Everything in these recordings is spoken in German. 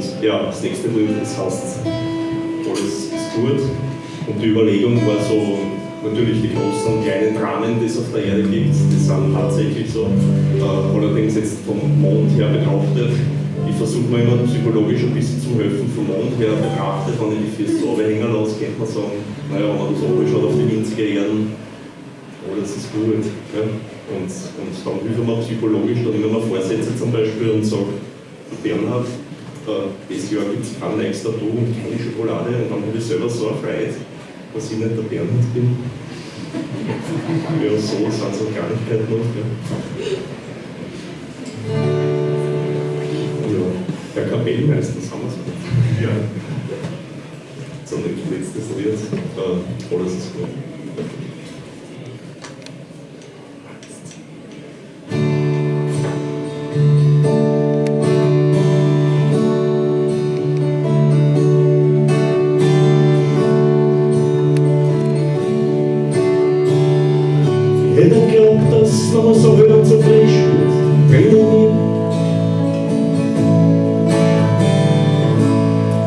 Und ja, das nächste Lied, das heißt Alles ist gut. Und die Überlegung war so, natürlich die großen und kleinen Dramen, die es auf der Erde gibt, die sind tatsächlich so, allerdings jetzt vom Mond her betrachtet. Ich versuche mir immer psychologisch ein bisschen zu helfen, vom Mond her betrachtet, wenn ich die Füße runterhängen lasse, könnte man sagen, naja, wenn man das anschaut auf die winzige Erden, alles ist gut. Ja? Und dann hilft man psychologisch, dann immer mal Vorsätze zum Beispiel und sage, Bernhard, dieses Jahr gibt es kein neues Tattoo und keine Schokolade, und dann habe ich selber so erfreut, dass ich nicht der Bernhard bin. Ja, so sind so Kleinigkeiten noch. Ja. Ja, der Kapellmeister, sagen wir so. Ja. So, letztes Lied, alles ist gut. Noch so höher und so frisch wird, bringen mir,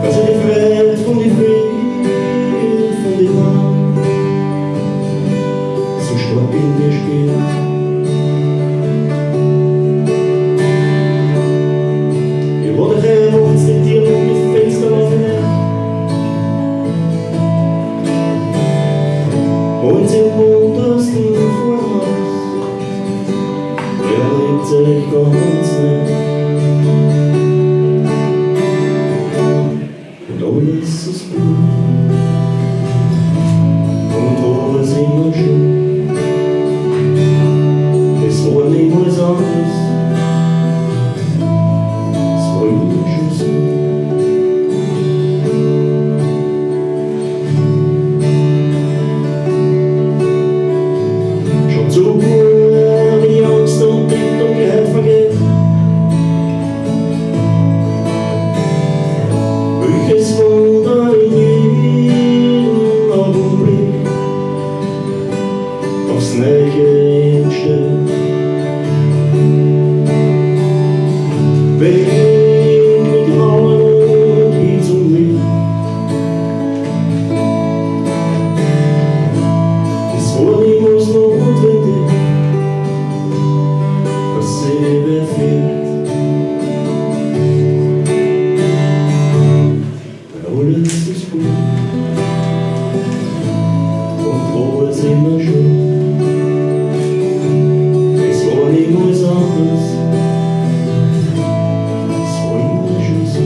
also die Freiheit von die Frieden von dem Mann, so stark in mir spielt. Ich wollte keine Hochzeitieren und die Fenster offen, und sie im untersten Vorhaus. Ich ganz nicht. Und alles ist gut. Und alles immer schön. Es war niemals anders. Es war immer schon so. Schon so gut, die Angst und Dunkelheit vergeht. Welches Wunder in jedem Augenblick aufs Neue entsteht. Weg mit Grauen und hin zum Licht. Es war niemals notwendig, dass sie befehlt. Alles ist gut und alles immer schön. Es war niemals anders, es war immer schon so.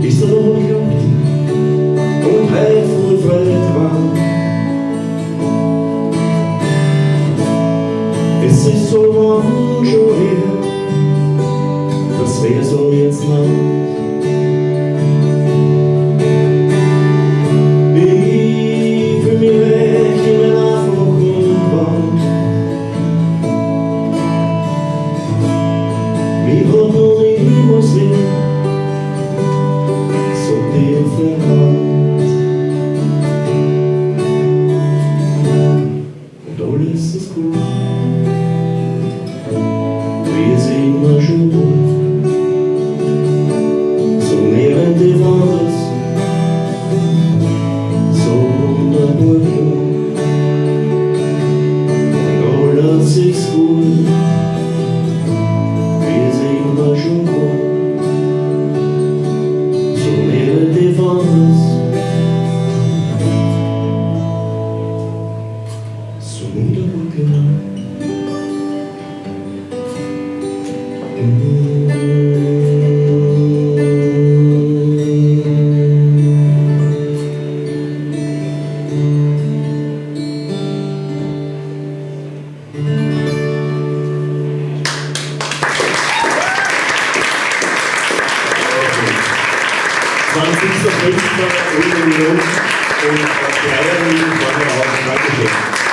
Bis er noch geglaubt und heilvoll Freude war. Es ist so lang schon her, das wär so jetzt lang. Ich fühl mich recht in mein einfachen Wand. Mich hat noch niemals weh so tief verkannt. Und alles ist gut. 20.05. Union und Dreierligen vorne auf. Dankeschön.